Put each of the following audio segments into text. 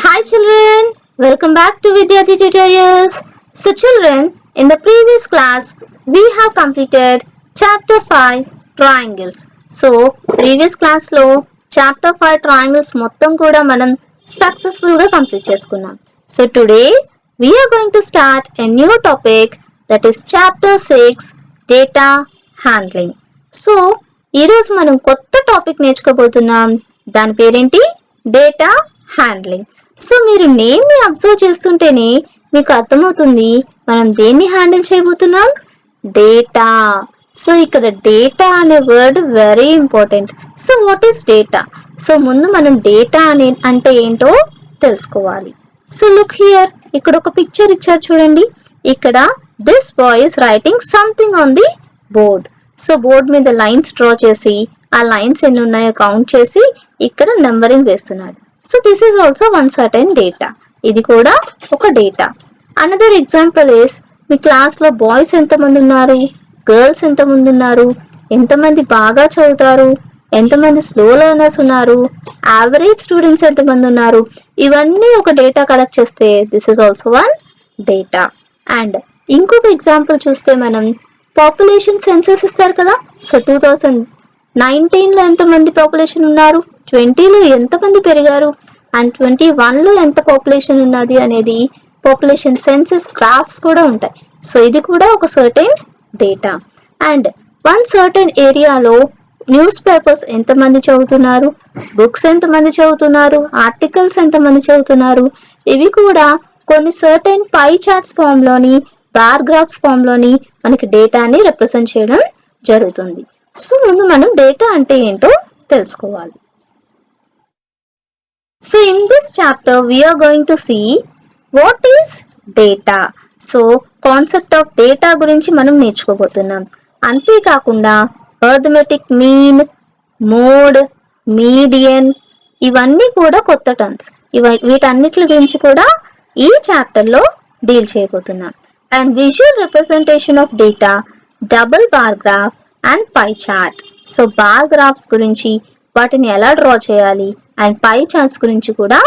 Hi children, welcome back to Vidyarthi Tutorials. So children, in the previous class, we have completed chapter 5 triangles. So previous class లో chapter 5 triangles మొత్తం కూడా మనం successful గా complete చేసుకున్నాం. So today we are going to start a new topic, that is chapter 6 data handling. So ఈరోజు మనం కొత్త topic నేర్చుకోబోతున్నాం. దాని పేరేంటి? Data handling. సో మీరు నేమ్ ని అబ్జర్వ్ చేస్తుంటేనే మీకు అర్థమవుతుంది మనం దేన్ని హ్యాండిల్ చేయబోతున్నాం. డేటా. సో ఇక్కడ డేటా అనే word very important. So what is data? So ముందు మనం డేటా అంటే ఏంటో తెలుసుకోవాలి. సో లుక్ హియర్, ఇక్కడ ఒక పిక్చర్ ఇచ్చారు చూడండి. ఇక్కడ this boy is writing something on the board. So board మీద లైన్స్ డ్రా చేసి ఆ లైన్స్ ఎన్ని ఉన్నాయో కౌంట్ చేసి ఇక్కడ నంబరింగ్ వేస్తున్నాడు. So this is also one certain data. ఇది కూడా ఒక data. Another example is, me class లో బాయ్స్ ఎంతమంది ఉన్నారు, గర్ల్స్ ఎంతమంది ఉన్నారు, ఎంతమంది బాగా చదువుతారు, ఎంతమంది స్లో లెర్నర్స్ ఉన్నారు, యావరేజ్ స్టూడెంట్స్ ఎంతమంది ఉన్నారు, ఇవన్నీ ఒక డేటా కలెక్ట్ చేస్తే this is also one data. And ఇంకొక ఎగ్జాంపుల్ చూస్తే మనం పాపులేషన్ సెన్సస్ ఇస్తారు కదా. సో 2019లో ఎంతమంది పాపులేషన్ ఉన్నారు, 20లో ఎంతమంది పెరిగారు, అండ్ 21లో ఎంత పాపులేషన్ ఉన్నది అనేది పాపులేషన్ సెన్సస్ గ్రాఫ్స్ కూడా ఉంటాయి. సో ఇది కూడా ఒక certain data. And one certain ఏరియాలో న్యూస్ పేపర్స్ ఎంతమంది చదువుతున్నారు, బుక్స్ ఎంతమంది చదువుతున్నారు, ఆర్టికల్స్ ఎంతమంది చదువుతున్నారు, ఇవి కూడా కొన్ని సర్టెన్ పై చార్ట్స్ ఫామ్ లోని, బార్ గ్రాఫ్స్ ఫామ్ లోని మనకి డేటాని రిప్రజెంట్ చేయడం జరుగుతుంది. సో ముందు మనం డేటా అంటే ఏంటో తెలుసుకోవాలి. So in this chapter we are going to see what is data. So concept of data గురించి మనం నేర్చుకోబోతున్నాం. అంతేకాకుండా అర్థమెటిక్ మీన్, మోడ్, మీడియన్, ఇవన్నీ కూడా కొత్త టర్మ్స్. వీటన్నిటి గురించి కూడా ఈ చాప్టర్ లో డీల్ చేయబోతున్నాం. And visual representation of data, double bar graph and pie chart. So bar graphs గురించి, వాటిని ఎలా డ్రా చేయాలి, అండ్ పై చార్ట్స్ గురించి కూడా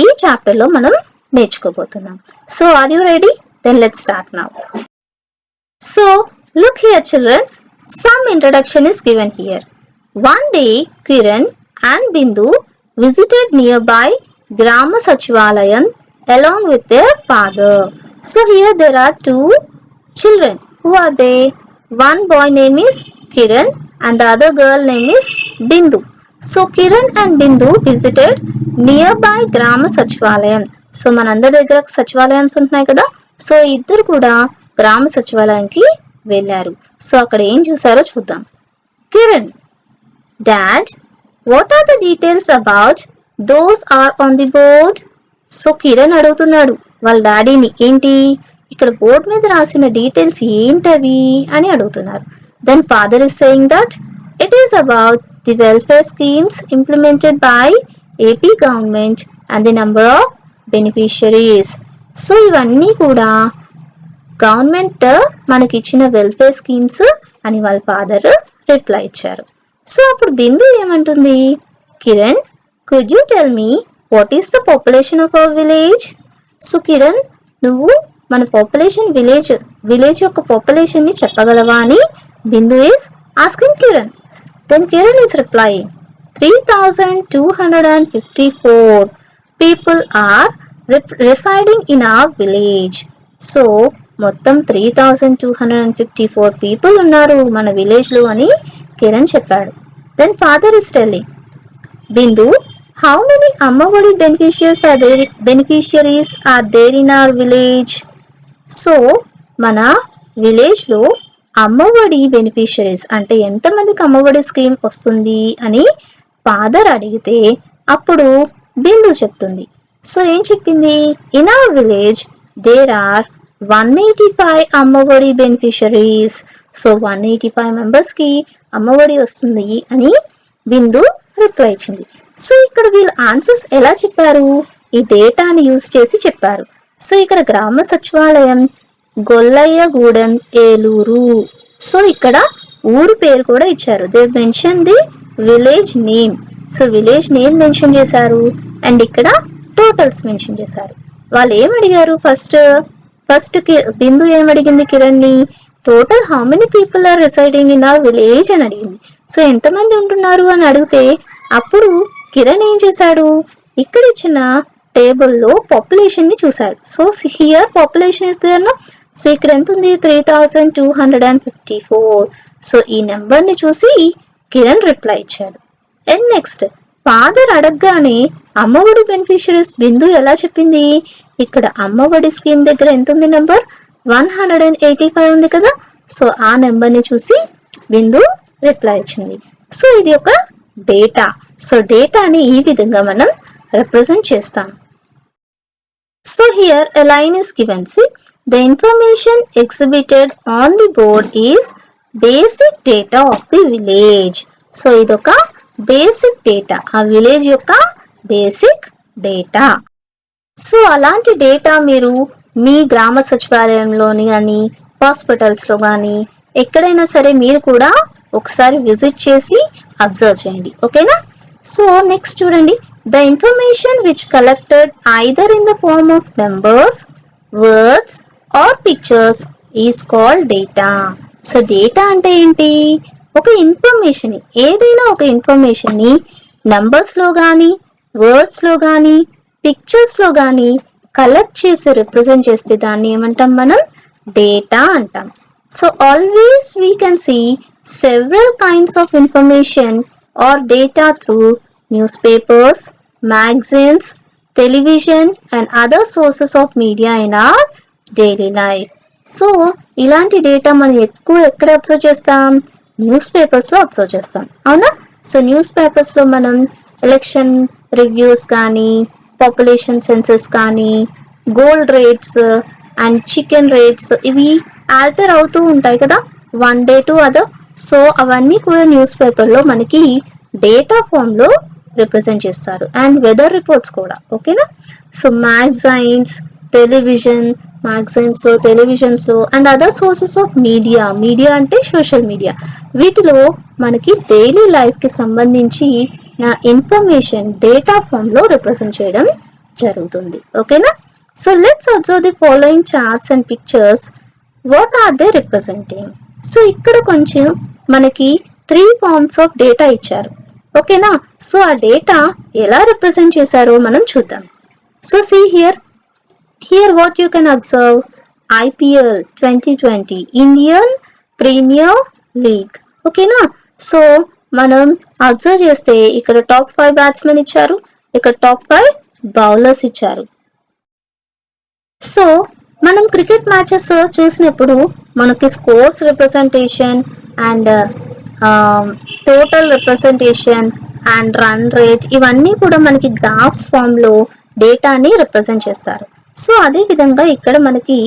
ఈ చాప్టర్ లో మనం నేర్చుకోబోతున్నాం. So are you ready? Then let's start now. So look here children, some introduction is given here. One day Kiran and Bindu visited nearby Grama Sachivalayam along with their father. So here there are two children. Who are they? One boy name is Kiran and the other girl name is Bindu. So Kiran and Bindu visited nearby Grama Sachivalayam. So మనందరి దగ్గర సచివాలయాలు ఉంటున్నాయి కదా. So ఇద్దరు కూడా గ్రామ సచివాలయానికి వెళ్ళారు. సో అక్కడ ఏం చూసారో చూద్దాం. Kiran, dad, what are the details about those are on the board? So Kiran అడుగుతున్నాడు వాళ్ళ డాడీని, ఏంటి ఇక్కడ బోర్డ్ మీద రాసిన డీటెయిల్స్ ఏంటవి అని అడుగుతున్నారు. Then father is saying that it is about the welfare schemes implemented by AP government and the number of beneficiaries. So ఇవన్నీ కూడా గవర్నమెంట్ మనకి ఇచ్చిన వెల్ఫేర్ స్కీమ్స్ అని వాళ్ళ ఫాదర్ రిప్లై ఇచ్చారు. సో అప్పుడు బిందు ఏమంటుంది, Kiran, could you tell me what is the population of our village? So Kiran, నువ్వు మన పాపులేషన్ విలేజ్ యొక్క పాపులేషన్ ని చెప్పగలవా అని Bindu is asking Kiran. Then Kiran is replying 3254 people are residing in our village. So మొత్తం 3254 పీపుల్ ఉన్నారు మన విలేజ్ లో అని కిరణ్ చెప్పాడు. Then father is telling, Bindu, how many Amma Vodi beneficiaries are there in our village? So మన విలేజ్ లో అమ్మఒడి బెనిఫిషియరీస్ అంటే ఎంతమందికి అమ్మఒడి స్కీమ్ వస్తుంది అని ఫాదర్ అడిగితే అప్పుడు బిందు చెప్తుంది. సో ఏం చెప్పింది, in our village there are 185 Amma Vodi beneficiaries. So 185 members కి అమ్మఒడి వస్తుంది అని బిందు రిప్లై ఇచ్చింది. సో ఇక్కడ వీళ్ళు ఆన్సర్స్ ఎలా చెప్పారు, ఈ డేటాని యూజ్ చేసి చెప్పారు. సో ఇక్కడ గ్రామ సచివాలయం గొల్లయ్యగూడెం ఏలూరు. సో ఇక్కడ ఊరు పేరు కూడా ఇచ్చారు. They mention the village name. So village name mention చేశారు అండ్ ఇక్కడ టోటల్స్ మెన్షన్ చేశారు. వాళ్ళు ఏం అడిగారు? ఫస్ట్ బిందు ఏం అడిగింది కిరణ్ ని? Total how many people are residing in our village అని అడిగింది. సో ఎంతమంది ఉంటున్నారు అని అడిగితే అప్పుడు కిరణ్ ఏం చేశాడు? ఇక్కడ ఇచ్చిన టేబుల్లో పాపులేషన్ ని చూశాడు. So here population is there no. So ఇక్కడ ఎంత ఉంది? 3254. సో ఈ నెంబర్ ని చూసి కిరణ్ రిప్లై ఇచ్చాడు. అండ్ నెక్స్ట్ ఫాదర్ అడగగానే అమ్మఒడి బెనిఫిషరీస్ బిందు ఎలా చెప్పింది? ఇక్కడ అమ్మఒడి స్కీమ్ దగ్గర ఎంత ఉంది నెంబర్? 185 ఉంది కదా. సో ఆ నెంబర్ ని చూసి బిందు రిప్లై ఇచ్చింది. సో ఇది ఒక డేటా. సో డేటాని ఈ విధంగా మనం రిప్రజెంట్ చేస్తాం. So here a line is given. See, the information exhibited on the board is basic data of the village. So ఇదొక బేసిక్ డేటా, ఆ విలేజ్ యొక్క బేసిక్ డేటా. సో అలాంటి డేటా మీరు మీ గ్రామ సచివాలయంలోని కానీ హాస్పిటల్స్లో కానీ ఎక్కడైనా సరే మీరు కూడా ఒకసారి విజిట్ చేసి అబ్జర్వ్ చేయండి. ఓకేనా? సో నెక్స్ట్ చూడండి. The information which collected either in the form of numbers, words or pictures is called data. So data అంటే ఏంటి? ఒక ఇన్ఫర్మేషన్, ఏదైనా ఒక ఇన్ఫర్మేషన్ని నంబర్స్లో కానీ వర్డ్స్లో కానీ పిక్చర్స్లో కానీ కలెక్ట్ చేసి రిప్రజెంట్ చేస్తే దాన్ని ఏమంటాం మనం? డేటా అంటాం. So always we can see several kinds of information or data through newspapers, magazines, television and other sources of media in our daily life. So ఇలాంటి డేటా మనం ఎక్కువ ఎక్కడ అబ్జర్వ్ చేస్తాం? న్యూస్ పేపర్స్లో అబ్జర్వ్ చేస్తాం, అవునా? సో న్యూస్ పేపర్స్లో మనం ఎలక్షన్ రివ్యూస్ కానీ పాపులేషన్ సెన్సస్ కానీ gold rates and chicken rates ఇవి ఆల్టర్ అవుతూ ఉంటాయి కదా, one day to other. So అవన్నీ కూడా న్యూస్ పేపర్లో మనకి డేటా ఫామ్లో రిప్రజెంట్ చేస్తారు. అండ్ వెదర్ రిపోర్ట్స్ కూడా. ఓకేనా? సో మ్యాగజైన్స్, టెలివిజన్స్లో and other sources of media అంటే సోషల్ మీడియా, వీటిలో మనకి డైలీ లైఫ్కి సంబంధించి నా ఇన్ఫర్మేషన్ డేటా ఫామ్లో రిప్రజెంట్ చేయడం జరుగుతుంది. ఓకేనా? So let's observe the following charts and pictures. What are they representing? So ఇక్కడ కొంచెం మనకి 3 ఫార్మ్స్ ఆఫ్ డేటా ఇచ్చారు. ఓకేనా? సో ఆ డేటా ఎలా రిప్రజెంట్ చేశారో మనం చూద్దాం. So see here what you can observe. IPL 2020 Indian premier league. ఓకేనా? సో మనం అబ్జర్వ్ చేస్తే ఇక్కడ టాప్ 5 బ్యాట్స్మెన్ ఇచ్చారు, ఇక్కడ టాప్ 5 బౌలర్స్ ఇచ్చారు. సో మనం క్రికెట్ మ్యాచెస్ చూసినప్పుడు మనకి scores representation and total representation and run rate ఇవన్నీ కూడా మనకి గ్రాఫ్స్ ఫామ్లో డేటాని రిప్రజెంట్ చేస్తారు. సో అదే విధంగా ఇక్కడ మనకి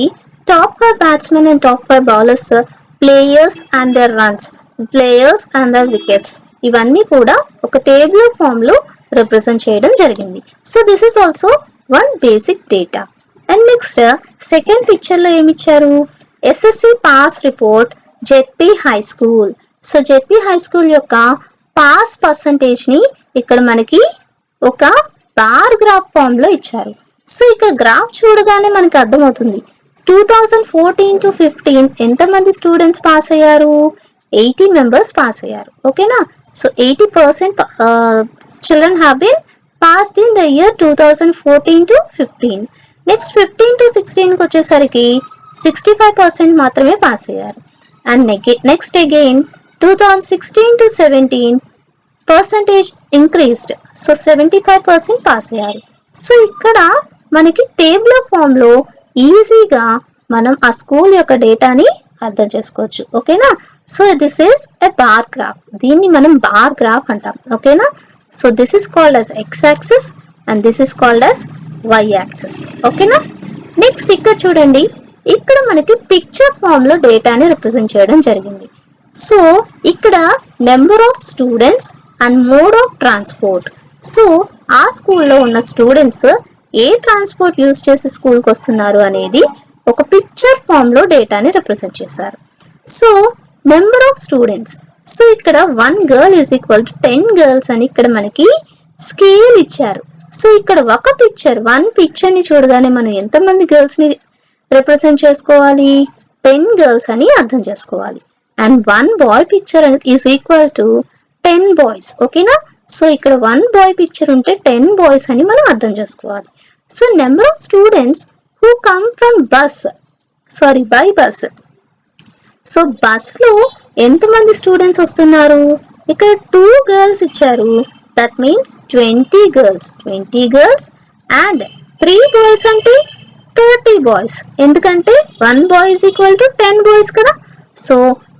top 5 batsmen and top 5 bowlers, players and their runs, players and their wickets ఇవన్నీ కూడా ఒక టేబుల్ ఫామ్లో రిప్రజెంట్ చేయడం జరిగింది. So this is also one basic data. And next second పిక్చర్లో ఏమిచ్చారు? SSC pass report ZP high school. So ZP high school యొక్క pass పర్సంటేజ్ని ఇక్కడ మనకి ఒక బార్ గ్రాఫ్ ఫామ్లో ఇచ్చారు. సో ఇక్కడ గ్రాఫ్ చూడగానే మనకి అర్థమవుతుంది 2014 to 15 ఎంతమంది స్టూడెంట్స్ పాస్ అయ్యారు? 80 మెంబర్స్ పాస్ అయ్యారు. ఓకేనా? So 80% children have been passed in the year 2014 to 15. Next 15 to 16కి వచ్చేసరికి 65% మాత్రమే పాస్ అయ్యారు. And next again 2016 to 17 percentage increased. So 75% pass అయ్యారు. సో ఇక్కడ మనకి టేబుల్ ఫామ్లో ఈజీగా మనం ఆ స్కూల్ యొక్క డేటాని అర్థం చేసుకోవచ్చు. ఓకేనా? So this is a bar graph. దీన్ని మనం బార్ గ్రాఫ్ అంటాం. ఓకేనా? So this is called as x axis and this is called as y axis. ఓకేనా? నెక్స్ట్ ఇక్కడ చూడండి, ఇక్కడ మనకి పిక్చర్ ఫామ్లో డేటాని రిప్రజెంట్ చేయడం జరిగింది. సో ఇక్కడ number of students and mode of transport. So ఆ స్కూల్లో ఉన్న స్టూడెంట్స్ ఏ ట్రాన్స్పోర్ట్ యూజ్ చేసి స్కూల్కి వస్తున్నారు అనేది ఒక పిక్చర్ ఫామ్లో డేటాని రిప్రజెంట్ చేశారు. So number of students so ఇక్కడ 1 girl is equal to 10 girls అని ఇక్కడ మనకి స్కేల్ ఇచ్చారు. సో ఇక్కడ ఒక పిక్చర్ 1 పిక్చర్ ని చూడగానే మనం ఎంతమంది గర్ల్స్ ని రిప్రజెంట్ చేసుకోవాలి? 10 girls అని అర్థం చేసుకోవాలి. And 1 boy picture is equal to 10 boys. ఓకేనా? సో ఇక్కడ 1 boy పిక్చర్ ఉంటే 10 boys అని మనం అర్థం చేసుకోవాలి. So number of students who come from by bus. So bus లో ఎంతమంది స్టూడెంట్స్ వస్తున్నారు? ఇక్కడ 2 girls ఇచ్చారు. That means 20 girls and 3 boys అంటే 30 boys. ఎందుకంటే 1 boy is equal to 10 boys కదా. సో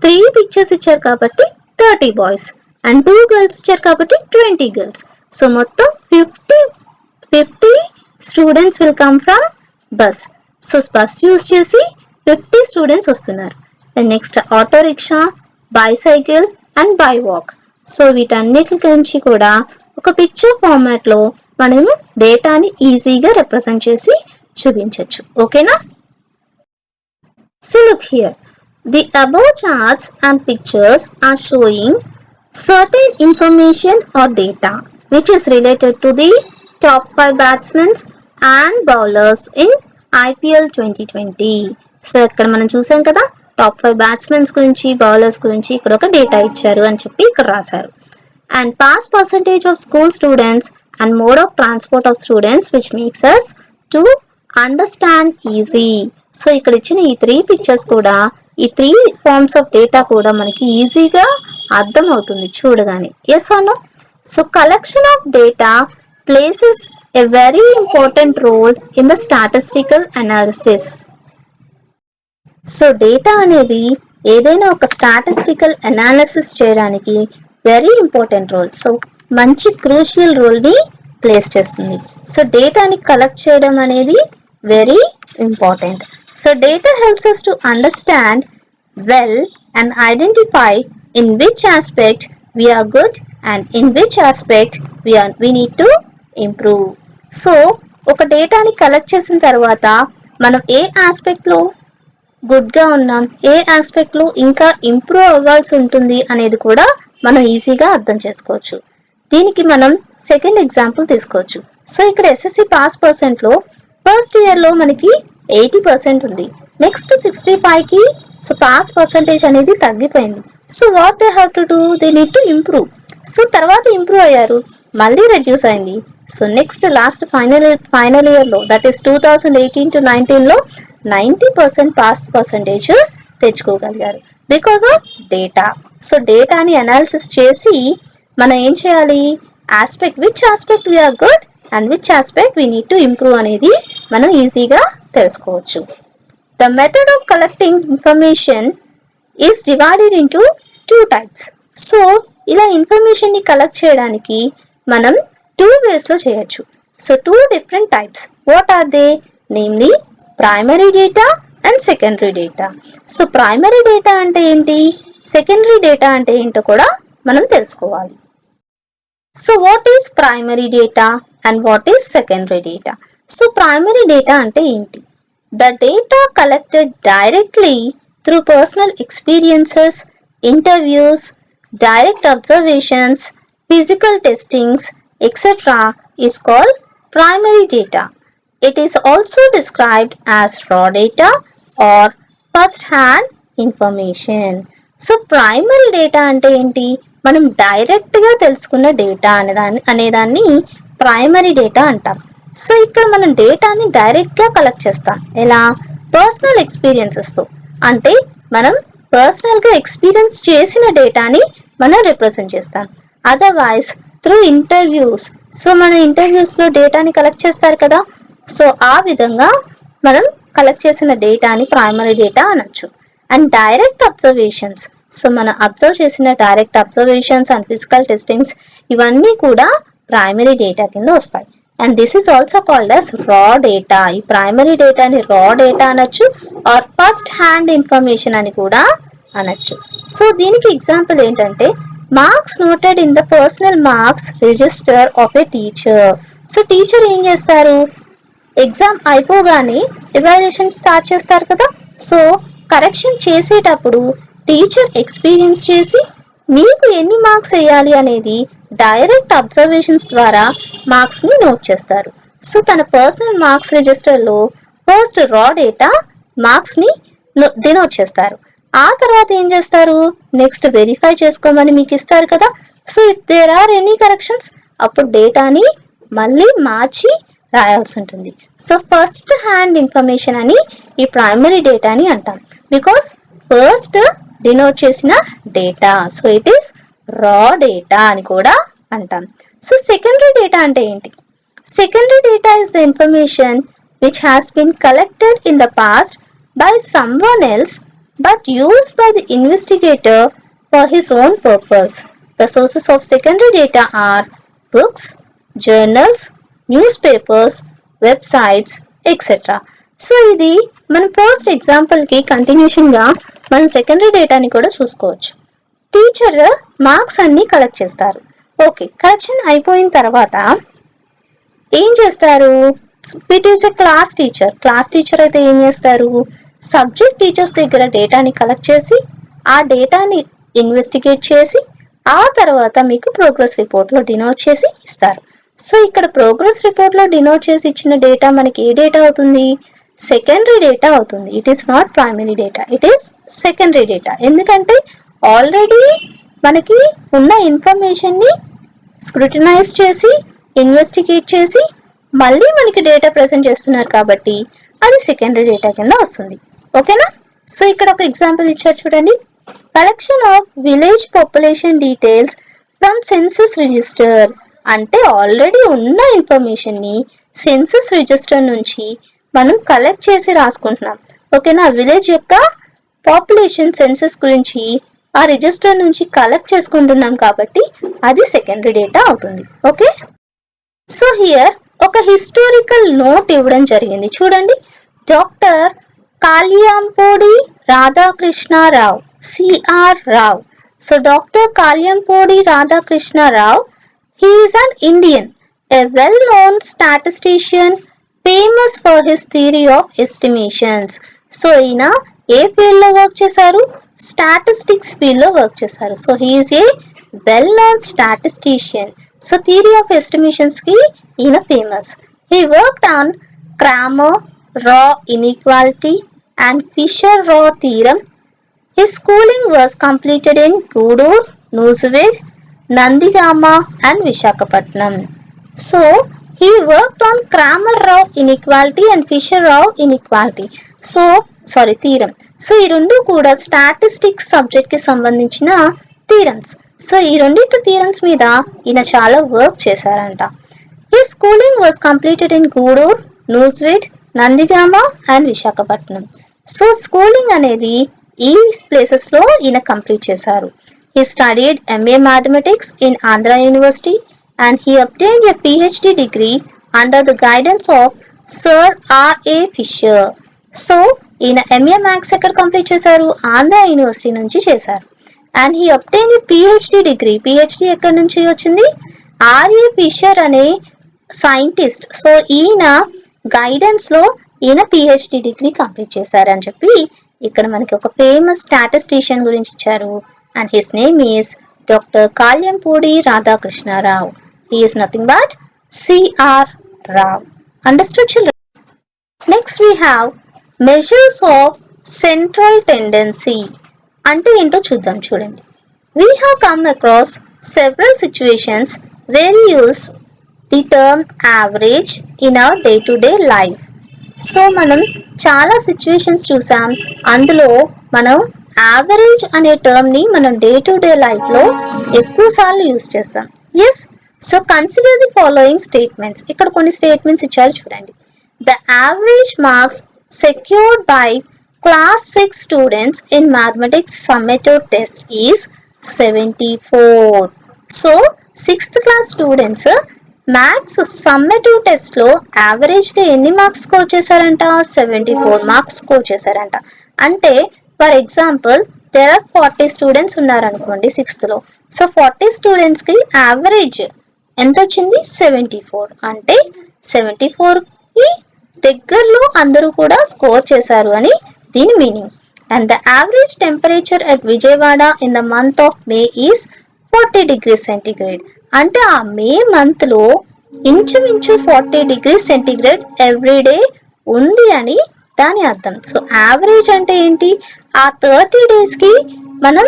3 పిక్చర్స్ ఇచ్చారు కాబట్టి 30 boys అండ్ 2 girls ఇచ్చారు కాబట్టి 20 girls. సో మొత్తం 50 students will come from bus. So bus use చేసి 50 స్టూడెంట్స్ వస్తున్నారు. And next auto rickshaw, bicycle and by walk. So వీటన్నిటి గురించి కూడా ఒక పిక్చర్ ఫార్మాట్ లో మనము డేటాని ఈజీగా రిప్రజెంట్ చేసి చూపించవచ్చు. ఓకేనా? So look here, the above charts and pictures are showing certain information or data which is related to the top 5 batsmen and bowlers in IPL 2020. So ఇక్కడ మనం చూసాం కదా, టాప్ 5 బ్యాట్స్మెన్స్ గురించి, బౌలర్స్ గురించి ఇక్కడ ఒక డేటా ఇచ్చారు అని చెప్పి ఇక్కడ రాశారు. And pass percentage of school students and mode of transport of students which makes us to understand easy. So ఇక్కడ ఇచ్చిన ఈ 3 పిక్చర్స్ కూడా, ఈ 3 ఫార్మ్స్ ఆఫ్ డేటా కూడా మనకి ఈజీగా అర్థం అవుతుంది చూడగానే. Yes or no? So collection of data places a very important role in the statistical analysis. So data అనేది ఏదైనా ఒక స్టాటిస్టికల్ అనాలిసిస్ చేయడానికి వెరీ ఇంపార్టెంట్ రోల్. సో మంచి క్రూషియల్ రోల్ ని ప్లేస్ చేస్తుంది. సో డేటాని కలెక్ట్ చేయడం అనేది very important. So data helps us to understand well and identify in which aspect we are good and in which aspect we need to improve. So ఒక డేటాని collect చేసిన తర్వాత మనం ఏ ఆస్పెక్ట్ లో గుడ్ గా ఉన్నాం, ఏ ఆస్పెక్ట్ లో ఇంకా ఇంప్రూవ్ అవ్వాల్సి ఉంటుంది అనేది కూడా మనం ఈజీగా అర్థం చేసుకోవచ్చు. దీనికి మనం సెకండ్ ఎగ్జాంపుల్ తీసుకోవచ్చు. సో ఇక్కడ ఎస్ఎస్సి పాస్ పర్సెంట్ లో ఫస్ట్ ఇయర్ లో మనకి 80% ఉంది. నెక్స్ట్ 65 కి సో పాస్ పర్సంటేజ్ అనేది తగ్గిపోయింది. So what they have to do? They need to improve. So తర్వాత ఇంప్రూవ్ అయ్యారు, మళ్ళీ రెడ్యూస్ అయింది. So next last final year లో, దట్ ఈస్ 2018 to 19 లో 90% పాస్ పర్సంటేజ్ తెచ్చుకోగలిగారు బికాస్ ఆఫ్ డేటా. సో డేటాని అనాలిసిస్ చేసి మనం ఏం చేయాలి? Which aspect we are good and which aspect we need to improve అనేది మనం ఈజీగా తెలుసుకోవచ్చు. The method of collecting information is divided into 2 types. So ఇలా ఇన్ఫర్మేషన్ ని కలెక్ట్ చేయడానికి మనం 2 ways లో చేయొచ్చు. So 2 different types. What are they? Namely primary data and secondary data. So primary data అంటే ఏంటి, సెకండరీ డేటా అంటే ఏంటో కూడా మనం తెలుసుకోవాలి. So what is primary data and what is secondary data? So primary data అంటే ఏంటి? The data collected directly through personal experiences, interviews, direct observations, physical testings, etc. is called primary data. It is also described as raw data or first-hand information. So primary data అంటే ఏంటి? మనం డైరెక్ట్గా తెలుసుకున్న data అనేదాన్ని primary data అంటాం. So ఇక్కడ మనం డేటాని డైరెక్ట్గా కలెక్ట్ చేస్తాం. ఎలా? పర్సనల్ ఎక్స్పీరియన్సెస్తో. అంటే మనం పర్సనల్గా ఎక్స్పీరియన్స్ చేసిన డేటాని మనం రిప్రజెంట్ చేస్తాం. Otherwise through interviews. సో మన ఇంటర్వ్యూస్లో డేటాని కలెక్ట్ చేస్తారు కదా, సో ఆ విధంగా మనం కలెక్ట్ చేసిన డేటాని ప్రైమరీ డేటా అనొచ్చు. And direct observations. సో మనం అబ్జర్వ్ చేసిన direct observations and physical testings ఇవన్నీ కూడా ప్రైమరీ డేటా కింద వస్తాయి. And this is also called as రా డేటా. ఈ ప్రైమరీ డేటాని రా డేటా అనొచ్చు ఆర్ ఫస్ట్ హ్యాండ్ ఇన్ఫర్మేషన్ అని కూడా అనొచ్చు. సో దీనికి ఎగ్జాంపుల్ ఏంటంటే marks noted in the personal marks register of A teacher. So teacher ఏం చేస్తారు? ఎగ్జామ్ అయిపోగానే ఎవాల్యుయేషన్ స్టార్ట్ చేస్తారు కదా. సో కరెక్షన్ చేసేటప్పుడు టీచర్ ఎక్స్పీరియన్స్ చేసి మీకు ఎన్ని మార్క్స్ వేయాలి అనేది డైరెక్ట్ అబ్జర్వేషన్స్ ద్వారా మార్క్స్ ని నోట్ చేస్తారు. సో తన పర్సనల్ మార్క్స్ రిజిస్టర్ లో ఫస్ట్ రా డేటా మార్క్స్ ని డినోట్ చేస్తారు. ఆ తర్వాత ఏం చేస్తారు, నెక్స్ట్ వెరిఫై చేసుకోమని మీకు ఇస్తారు కదా. So if there are any corrections అప్పుడు డేటాని మళ్ళీ మార్చి రాయాల్సి ఉంటుంది. సో ఫస్ట్ హ్యాండ్ ఇన్ఫర్మేషన్ అని ఈ ప్రైమరీ డేటాని అంటాం, బికాస్ ఫస్ట్ డినోట్ చేసిన డేటా. సో ఇట్ ఈస్ రా డేటా అని కూడా అంటాం. సో సెకండరీ డేటా అంటే ఏంటి? Secondary data is the information which has been collected in the past by someone else but used by the investigator for his own purpose. The sources of secondary data are books, journals, newspapers, websites, etc. So ఇది మన post ఎగ్జాంపుల్కి కంటిన్యూషన్గా మనం secondary డేటాని కూడా చూసుకోవచ్చు. Teacher marks అన్ని collect చేస్తారు. Okay, collection అయిపోయిన తర్వాత ఏం చేస్తారు? It is a class teacher. Class teacher అయితే ఏం చేస్తారు, సబ్జెక్ట్ టీచర్స్ దగ్గర డేటాని కలెక్ట్ చేసి ఆ డేటాని ఇన్వెస్టిగేట్ చేసి ఆ తర్వాత మీకు ప్రోగ్రెస్ రిపోర్ట్లో డినోట్ చేసి ఇస్తారు. సో ఇక్కడ ప్రోగ్రెస్ రిపోర్ట్లో డినోట్ చేసి ఇచ్చిన డేటా మనకి ఏ డేటా అవుతుంది? సెకండరీ డేటా అవుతుంది. It is not primary data, it is secondary data. ఎందుకంటే ఆల్రెడీ మనకి ఉన్న ఇన్ఫర్మేషన్ని స్క్రూటినైజ్ చేసి ఇన్వెస్టిగేట్ చేసి మళ్ళీ మనకి డేటా ప్రెజెంట్ చేస్తున్నారు కాబట్టి అది సెకండరీ డేటా కింద వస్తుంది. ఓకేనా? సో ఇక్కడ ఒక ఎగ్జాంపుల్ ఇచ్చారు చూడండి. Collection of village population details from census register. అంటే ఆల్రెడీ ఉన్న ఇన్ఫర్మేషన్ని సెన్సస్ రిజిస్టర్ నుంచి మనం కలెక్ట్ చేసి రాసుకుంటున్నాం. ఓకేనా? విలేజ్ యొక్క పాపులేషన్ సెన్సస్ గురించి ఆ రిజిస్టర్ నుంచి కలెక్ట్ చేసుకుంటున్నాం కాబట్టి అది సెకండరీ డేటా అవుతుంది. ఓకే, సో హియర్ ఒక హిస్టారికల్ నోట్ ఇవ్వడం జరిగింది చూడండి. Doctor Kalyampudi Radhakrishnarao, CR Rao. So doctor Kalyampudi Radhakrishnarao, he is an Indian, a well-known statistician famous for his theory of estimations. So ఈయన ఏ ఫీల్డ్ లో వర్క్ చేశారు? స్టాటిస్టిక్స్ ఫీల్డ్ లో వర్క్ చేశారు. So he is a well-known statistician. So theory of estimations కి ఈయన famous. He worked on Cramer-Rao inequality and Fisher-Rao theorem. His schooling was completed in Gudur, Nusavir, Nandigama and Visakhapatnam. So he worked on Cramer-Rao inequality and Fisher-Rao inequality. theorem. So ఈ రెండు కూడా statistics subject కి సంబంధించిన theorems. So ఈ రెండింటి theorems మీద ఈయన చాలా వర్క్ చేశారంట. His schooling was completed in Gudur, Nusavir, Nandigama and Visakhapatnam. So schooling అనేది ఈ ప్లేసెస్ లో ఈయన కంప్లీట్ చేశారు. He studied MA Mathematics in Andhra University and he obtained a PhD degree under the guidance of Sir R.A. Fisher. So ఈయన MA Maths ఎక్కడ complete చేశారు? Andhra university నుంచి చేశారు. And he obtain PhD degree. PhD ఎక్కడి నుంచి వచ్చింది? RA fissure అనే scientist. So ఈయన గైడెన్స్ లో ఈయన PhD డిగ్రీ కంప్లీట్ చేశారని చెప్పి ఇక్కడ మనకి ఒక ఫేమస్ స్టాటిస్టిషియన్ గురించి ఇచ్చారు. And his name is doctor Kalyampudi Radhakrishnarao. He is nothing but CR Rao. Understood children? Next we have measures of central tendency. అంటే ఏంటో చూద్దాం చూడండి. We have come across several situations where we use the term average in our day-to-day life. So మనం చాలా situations చూసాం, అందులో మనం average అనే టర్మ్ని మనం డే టు డే లైఫ్లో ఎక్కువ సార్లు యూజ్ చేస్తాం. Yes, so consider the following statements. ఇక్కడ కొన్ని స్టేట్మెంట్స్ ఇచ్చారు చూడండి. The average marks secured by Class 6 students in mathematics summative test is 74. So 6th class students maths summative test లో average గా ఎన్ని మార్క్స్ స్కోర్ చేశారంట? 74 మార్క్స్ స్కోర్ చేశారంట. అంటే for example there are 40 students ఉన్నారనుకోండి 6th లో. సో 40 స్టూడెంట్స్ కి average ఎంత వచ్చింది? 74. అంటే 74 కి దగ్గరలో అందరూ కూడా స్కోర్ చేశారు అని దీని meaning. and the average temperature at Vijayawada in the month of May is 40 degrees centigrade. అంటే ఆ మే మంత్ లో ఇంచుమించు 40 degrees centigrade ఎవ్రీ డే ఉంది అని దాని అర్థం. సో యావరేజ్ అంటే ఏంటి, ఆ 30 days కి మనం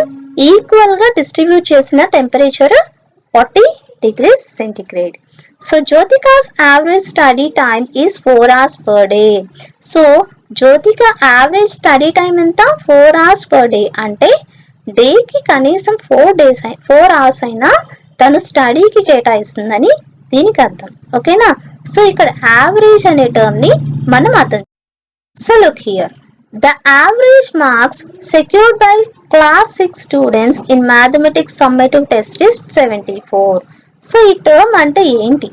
ఈక్వల్ గా డిస్ట్రిబ్యూట్ చేసిన temperature 40 degrees centigrade. So Jyotika's average study time is 4 hours per day. So Jyothika average study time ఎంత, 4 hours per day. అంటే డేకి కనీసం 4 hours అయినా తను స్టడీకి కేటాయిస్తుందని దీనికి అర్థం. ఓకేనా. సో ఇక్కడ యావరేజ్ అనే టర్మ్ ని మనం అర్థం. So look here, the average marks secured by class 6 students in mathematics summative test is 74. So ఈ టర్మ్ అంటే ఏంటి,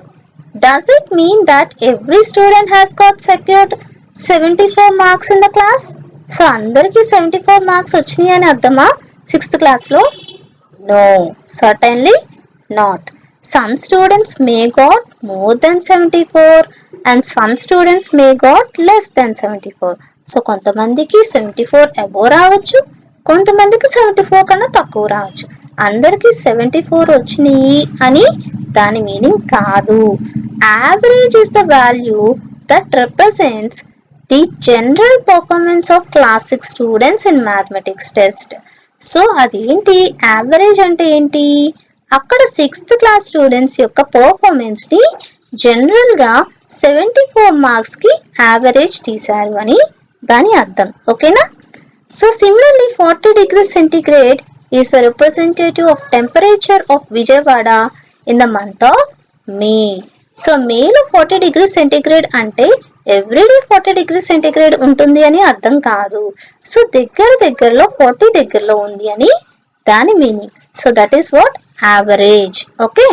does it mean that every student has got secured 74 marks in the class? So అందరికీ 74 marks వచ్చినాయి అని అర్థమా 6th class లో? No, certainly not. Some students may got more than 74 and some students may got less than 74. So కొంతమందికి 74 above రావచ్చు, కొంతమందికి 74 కన్నా తక్కువ రావచ్చు. అందరికీ 74 వచ్చినాయి అని దాని మీనింగ్ కాదు. Average is the value that represents the general performance of class 6 students in mathematics test. So అదేంటి యావరేజ్ అంటే ఏంటి, అక్కడ 6th class స్టూడెంట్స్ యొక్క పర్ఫార్మెన్స్ ని జనరల్ గా 74 మార్క్స్ కి యావరేజ్ తీశారు అని దాని అర్థం. ఓకేనా. So similarly 40 degrees centigrade is a representative of temperature of Vijayawada in the month of May. So మేలో 40 degrees centigrade అంటే ఎవ్రీడే 40 degrees centigrade ఉంటుంది అని అర్థం కాదు. సో దగ్గరలో 40 దగ్గరలో ఉంది అని దాని meaning. So that is what average. Okay,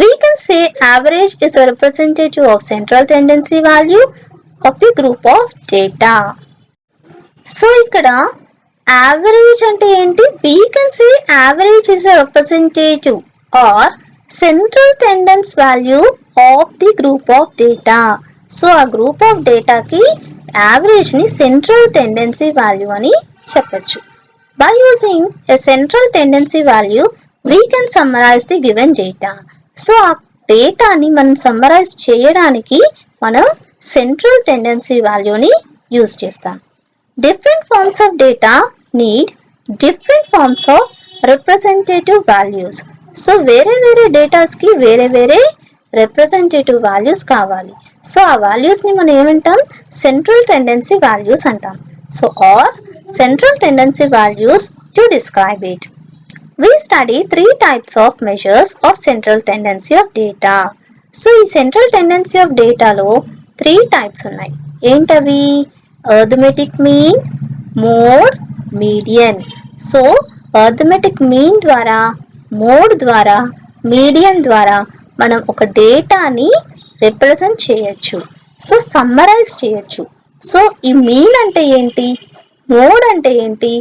we can say average is a representative of central tendency value of the group of data. So ఇక్కడ యావరేజ్ అంటే ఏంటి, we can say average is a representative or central tendency value of the group of data. So ఆ group of డేటాకి average ని central tendency value అని చెప్పచ్చు. By using a central tendency value we can summarize the given data. So ఆ డేటాని మనం summarize చేయడానికి మనం సెంట్రల్ టెండెన్సీ వాల్యూని యూజ్ చేస్తాం. Different forms of data need different forms of representative values. So వేరే డేటాస్కి వేరే రిప్రజెంటేటివ్ వాల్యూస్ కావాలి. సో ఆ వాల్యూస్ ని మనం ఏమంటాం, సెంట్రల్ టెండెన్సీ వాల్యూస్ అంటాం. So our central tendency values to describe it. We study 3 types of measures of central tendency of data. So ఈ సెంట్రల్ టెండెన్సీ ఆఫ్ డేటాలో 3 టైప్స్ ఉన్నాయి. ఏంటవి, arithmetic mean, mode, median. So arithmetic mean ద్వారా, mode ద్వారా, median ద్వారా మనం ఒక డేటాని రిప్రజెంట్ చేయొచ్చు. సో సమ్మరైజ్ చేయొచ్చు. సో ఈ మీన్ అంటే ఏంటి, మోడ్ అంటే ఏంటి,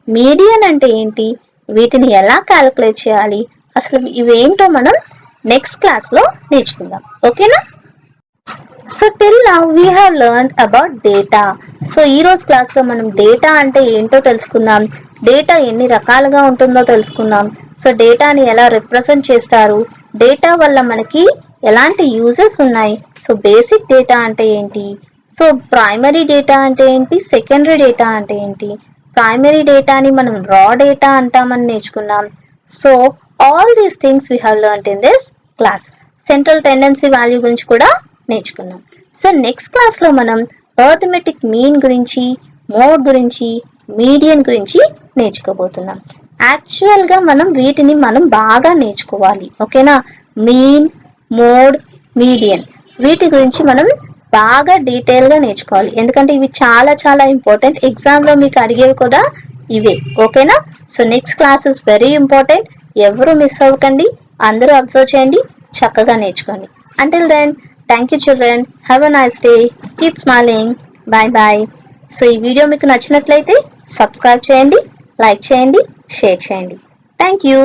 మీడియన్ అంటే ఏంటి, వీటిని ఎలా క్యాలిక్యులేట్ చేయాలి, అసలు ఇవేంటో మనం నెక్స్ట్ క్లాస్లో నేర్చుకుందాం. ఓకేనా. So till now we have learned about data. So ఈ రోజు క్లాస్లో మనం డేటా అంటే ఏంటో తెలుసుకున్నాం, డేటా ఎన్ని రకాలుగా ఉంటుందో తెలుసుకున్నాం. సో డేటాని ఎలా రిప్రజెంట్ చేస్తారు, డేటా వల్ల మనకి ఎలాంటి యూజెస్ ఉన్నాయి, సో బేసిక్ డేటా అంటే ఏంటి, సో ప్రైమరీ డేటా అంటే ఏంటి, సెకండరీ డేటా అంటే ఏంటి, ప్రైమరీ డేటాని మనం రా డేటా అంటామని నేర్చుకున్నాం. So all these things we have learned in this class. Central tendency value గురించి కూడా నేర్చుకున్నాం. సో నెక్స్ట్ క్లాస్లో మనం అర్థమెటిక్ మీన్ గురించి, మోడ్ గురించి, మీడియన్ గురించి నేర్చుకోబోతున్నాం. యాక్చువల్గా వీటిని మనం బాగా నేర్చుకోవాలి. ఓకేనా. మీన్, మోడ్, మీడియన్ వీటి గురించి మనం బాగా డీటెయిల్గా నేర్చుకోవాలి. ఎందుకంటే ఇవి చాలా ఇంపార్టెంట్. ఎగ్జామ్లో మీకు అడిగేవి కూడా ఇవే. ఓకేనా. So next class is very important. ఎవరు మిస్ అవ్వకండి, అందరూ అబ్జర్వ్ చేయండి, చక్కగా నేర్చుకోండి. Until then, thank you children, have a nice day, keep smiling, bye bye. So ఈ వీడియో మీకు నచ్చినట్లయితే సబ్స్క్రైబ్ చేయండి, లైక్ చేయండి, షేర్ చేయండి. Thank you.